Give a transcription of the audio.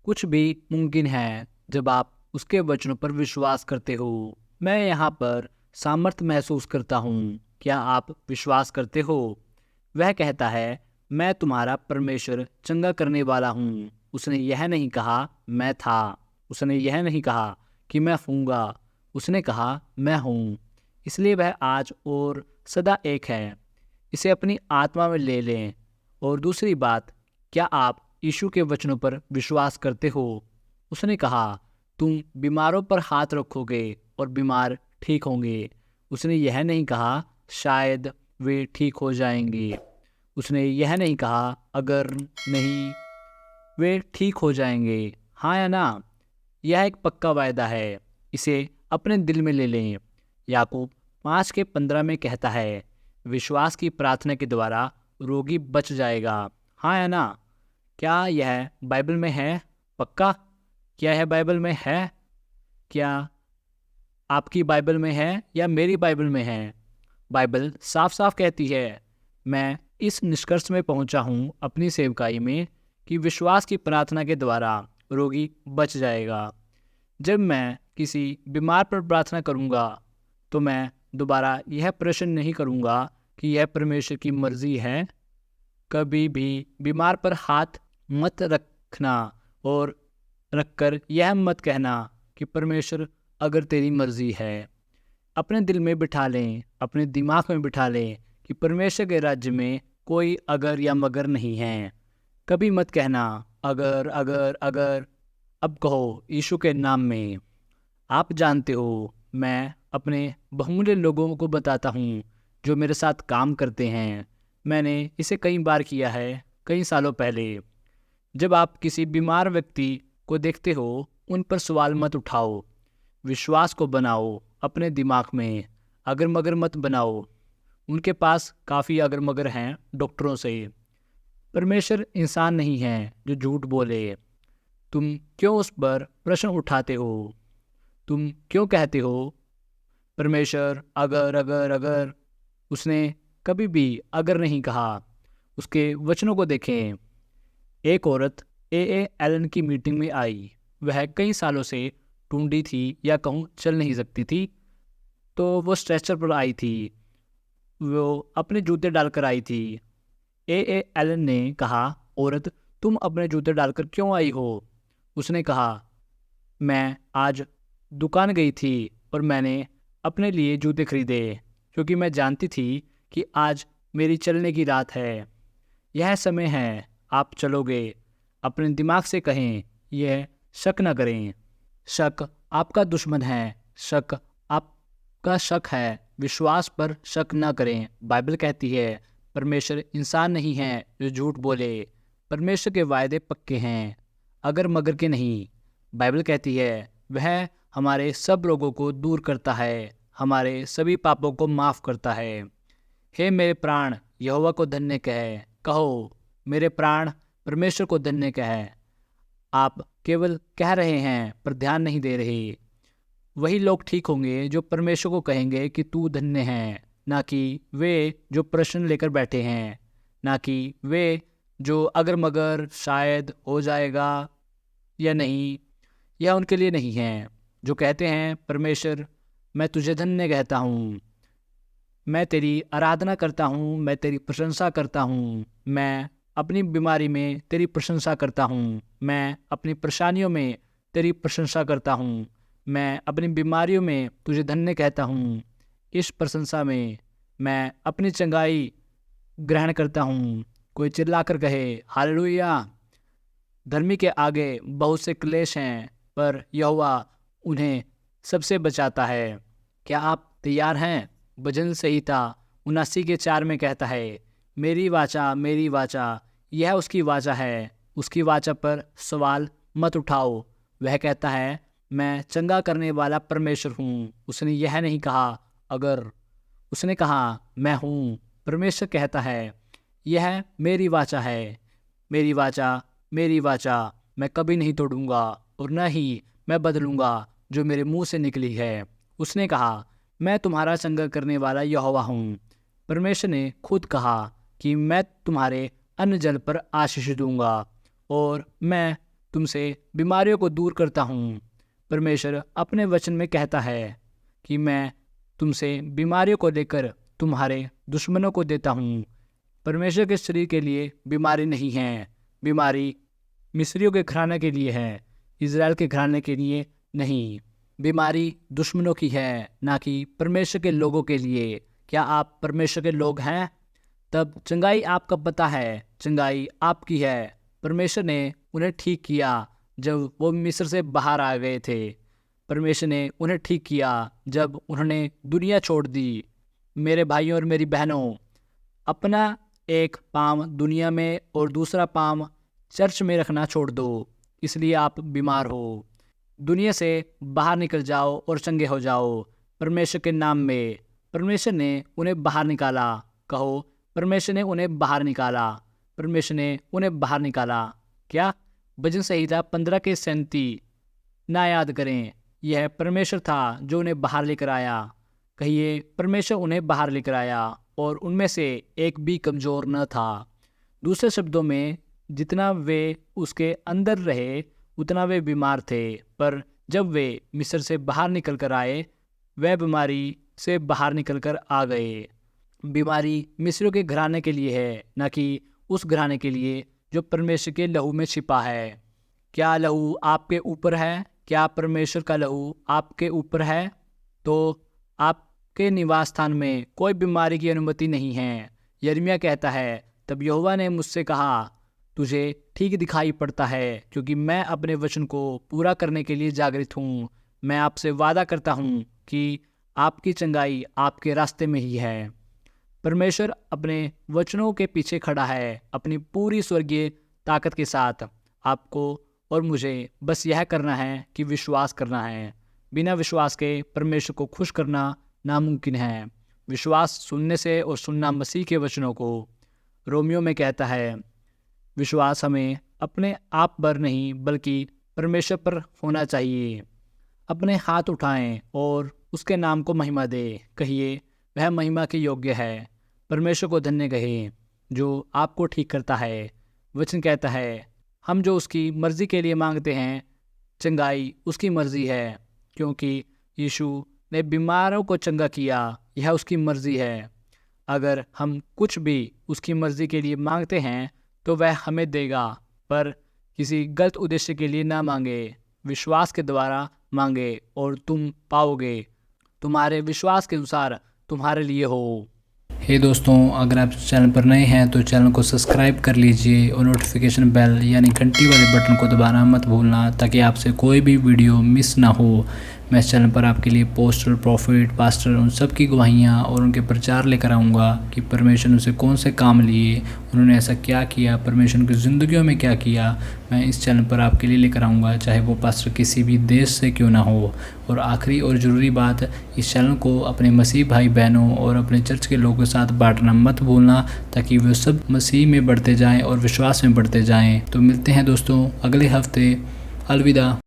कुछ भी मुमकिन है जब आप उसके वचनों पर विश्वास करते हो। मैं यहाँ पर सामर्थ्य महसूस करता हूँ। क्या आप विश्वास करते हो? वह कहता है, मैं तुम्हारा परमेश्वर चंगा करने वाला हूँ। उसने यह नहीं कहा मैं था। उसने यह नहीं कहा कि मैं हूँगा। उसने कहा मैं हूँ। इसलिए वह आज और सदा एक है। इसे अपनी आत्मा में ले लें। और दूसरी बात, क्या आप यीशु के वचनों पर विश्वास करते हो? उसने कहा, तुम बीमारों पर हाथ रखोगे और बीमार ठीक होंगे। उसने यह नहीं कहा शायद वे ठीक हो जाएंगे। उसने यह नहीं कहा अगर नहीं वे ठीक हो जाएंगे। हाँ या ना? यह एक पक्का वायदा है। इसे अपने दिल में ले लें। याकूब 5:15 में कहता है, विश्वास की प्रार्थना के द्वारा रोगी बच जाएगा। हाँ या ना? क्या यह बाइबल में है? पक्का? क्या यह बाइबल में है? क्या आपकी बाइबल में है या मेरी बाइबल में है? बाइबल साफ साफ कहती है। मैं इस निष्कर्ष में पहुंचा हूं अपनी सेवकाई में कि विश्वास की प्रार्थना के द्वारा रोगी बच जाएगा। जब मैं किसी बीमार पर प्रार्थना करूंगा तो मैं दोबारा यह प्रश्न नहीं करूंगा कि यह परमेश्वर की मर्जी है। कभी भी बीमार पर हाथ मत रखना और रखकर यह मत कहना कि परमेश्वर अगर तेरी मर्जी है। अपने दिल में बिठा लें, अपने दिमाग में बिठा लें कि परमेश्वर के राज्य में कोई अगर या मगर नहीं है। कभी मत कहना अगर अगर अगर। अब कहो यीशु के नाम में। आप जानते हो, मैं अपने बहुमूल्य लोगों को बताता हूँ जो मेरे साथ काम करते हैं। मैंने इसे कई बार किया है, कई सालों पहले। जब आप किसी बीमार व्यक्ति को देखते हो, उन पर सवाल मत उठाओ। विश्वास को बनाओ अपने दिमाग में। अगर मगर मत बनाओ। उनके पास काफ़ी अगर मगर हैं डॉक्टरों से। परमेश्वर इंसान नहीं है जो झूठ बोले। तुम क्यों उस पर प्रश्न उठाते हो? तुम क्यों कहते हो परमेश्वर अगर अगर अगर? उसने कभी भी अगर नहीं कहा। उसके वचनों को देखें। एक औरत ए एलन की मीटिंग में आई। वह कई सालों से टूंडी थी या कहूँ चल नहीं सकती थी। तो वो स्ट्रेचर पर आई थी। वो अपने जूते डालकर आई थी। एलन ने कहा, औरत, तुम अपने जूते डालकर क्यों आई हो? उसने कहा, मैं आज दुकान गई थी और मैंने अपने लिए जूते खरीदे क्योंकि मैं जानती थी कि आज मेरी चलने की रात है। यह समय है, आप चलोगे। अपने दिमाग से कहें, यह शक न करें। शक आपका दुश्मन है। शक आपका शक है। विश्वास पर शक न करें। बाइबल कहती है परमेश्वर इंसान नहीं है जो झूठ बोले। परमेश्वर के वायदे पक्के हैं, अगर मगर के नहीं। बाइबल कहती है वह हमारे सब रोगों को दूर करता है, हमारे सभी पापों को माफ़ करता है। हे मेरे प्राण यहोवा को धन्य कहे। कहो, मेरे प्राण परमेश्वर को धन्य कहे। आप केवल कह रहे हैं पर ध्यान नहीं दे रहे। वही लोग ठीक होंगे जो परमेश्वर को कहेंगे कि तू धन्य है, ना कि वे जो प्रश्न लेकर बैठे हैं, ना कि वे जो अगर मगर शायद हो जाएगा या नहीं। यह उनके लिए नहीं है जो कहते हैं परमेश्वर मैं तुझे धन्य कहता हूँ, मैं तेरी आराधना करता हूँ, मैं तेरी प्रशंसा करता हूँ, मैं अपनी बीमारी में तेरी प्रशंसा करता हूँ, मैं अपनी परेशानियों में तेरी प्रशंसा करता हूँ, मैं अपनी बीमारियों में तुझे धन्य कहता हूँ। इस प्रशंसा में मैं अपनी चंगाई ग्रहण करता हूँ। कोई चिल्लाकर कहे हालेलुया। धर्मी के आगे बहुत से क्लेश हैं पर यहोवा उन्हें सबसे बचाता है। क्या आप तैयार हैं? भजन संहिता 79:4 में कहता है, मेरी वाचा यह उसकी वाचा है। उसकी वाचा पर सवाल मत उठाओ। वह कहता है मैं चंगा करने वाला परमेश्वर हूँ। उसने यह नहीं कहा अगर। उसने कहा मैं हूँ। परमेश्वर कहता है यह मेरी वाचा है। मेरी वाचा, मेरी वाचा मैं कभी नहीं तोड़ूंगा और न ही मैं बदलूंगा जो मेरे मुंह से निकली है। उसने कहा मैं तुम्हारा चंगा करने वाला यहोवा हूँ। परमेश्वर ने खुद कहा कि मैं तुम्हारे अन्न जल पर आशीष दूंगा और मैं तुमसे बीमारियों को दूर करता हूँ। परमेश्वर अपने वचन में कहता है कि मैं तुमसे बीमारियों को लेकर तुम्हारे दुश्मनों को देता हूँ। परमेश्वर के शरीर के लिए बीमारी नहीं है। बीमारी मिस्रियों के घराने के लिए है, इज़राइल के घराने के लिए नहीं। बीमारी दुश्मनों की है, ना कि परमेश्वर के लोगों के लिए। क्या आप परमेश्वर के लोग हैं? तब चंगाई आपका पता है, चंगाई आपकी है। परमेश्वर ने उन्हें ठीक किया जब वो मिस्र से बाहर आ गए थे। परमेश्वर ने उन्हें ठीक किया जब उन्होंने दुनिया छोड़ दी। मेरे भाइयों और मेरी बहनों, अपना एक पाँव दुनिया में और दूसरा पाँव चर्च में रखना छोड़ दो, इसलिए आप बीमार हो। दुनिया से बाहर निकल जाओ और चंगे हो जाओ परमेश्वर के नाम में। परमेश्वर ने उन्हें बाहर निकाला। कहो, परमेश्वर ने उन्हें बाहर निकाला। परमेश्वर ने उन्हें बाहर निकाला। क्या? भजन संहिता 15:37 ना याद करें। यह परमेश्वर था जो उन्हें बाहर लेकर आया। कहिए, परमेश्वर उन्हें बाहर लेकर आया और उनमें से एक भी कमज़ोर न था। दूसरे शब्दों में, जितना वे उसके अंदर रहे उतना वे बीमार थे, पर जब वे मिस्र से बाहर निकल कर आए, वह बीमारी से बाहर निकल कर आ गए। बीमारी मिस्रियों के घराने के लिए है, न कि उस घराने के लिए जो परमेश्वर के लहू में छिपा है। क्या लहू आपके ऊपर है? क्या परमेश्वर का लहू आपके ऊपर है? तो आपके निवास स्थान में कोई बीमारी की अनुमति नहीं है। यिर्मयाह कहता है, तब यहोवा ने मुझसे कहा, तुझे ठीक दिखाई पड़ता है, क्योंकि मैं अपने वचन को पूरा करने के लिए जागृत हूँ। मैं आपसे वादा करता हूँ कि आपकी चंगाई आपके रास्ते में ही है। परमेश्वर अपने वचनों के पीछे खड़ा है, अपनी पूरी स्वर्गीय ताकत के साथ। आपको और मुझे बस यह करना है कि विश्वास करना है। बिना विश्वास के परमेश्वर को खुश करना नामुमकिन है। विश्वास सुनने से और सुनना मसीह के वचनों को। रोमियो में कहता है, विश्वास हमें अपने आप पर नहीं बल्कि परमेश्वर पर होना चाहिए। अपने हाथ उठाएं और उसके नाम को महिमा दें। कहिए, वह महिमा के योग्य है। परमेश्वर को धन्य कहें जो आपको ठीक करता है। वचन कहता है, हम जो उसकी मर्जी के लिए मांगते हैं, चंगाई उसकी मर्जी है, क्योंकि यीशु ने बीमारों को चंगा किया। यह उसकी मर्जी है। अगर हम कुछ भी उसकी मर्जी के लिए मांगते हैं तो वह हमें देगा, पर किसी गलत उद्देश्य के लिए ना मांगे। विश्वास के द्वारा मांगे और तुम पाओगे। तुम्हारे विश्वास के अनुसार तुम्हारे लिए हो। हे दोस्तों, अगर आप चैनल पर नए हैं तो चैनल को सब्सक्राइब कर लीजिए और नोटिफिकेशन बेल यानी घंटी वाले बटन को दबाना मत भूलना, ताकि आपसे कोई भी वीडियो मिस ना हो। मैं इस चैनल पर आपके लिए पोस्टर, प्रॉफिट, पास्टर उन सब की गवाहियाँ और उनके प्रचार लेकर आऊँगा कि परमेश्वर ने उनसे कौन से काम लिए, उन्होंने ऐसा क्या किया, परमेश्वर उनकी ज़िंदगियों में क्या किया। मैं इस चैनल पर आपके लिए लेकर आऊँगा, चाहे वो पास्टर किसी भी देश से क्यों ना हो। और आखिरी और ज़रूरी बात, इस चैनल को अपने मसीह भाई बहनों और अपने चर्च के लोगों के साथ बांटना मत भूलना, ताकि वे सब मसीह में बढ़ते जाएँ और विश्वास में बढ़ते जाएँ। तो मिलते हैं दोस्तों अगले हफ्ते। अलविदा।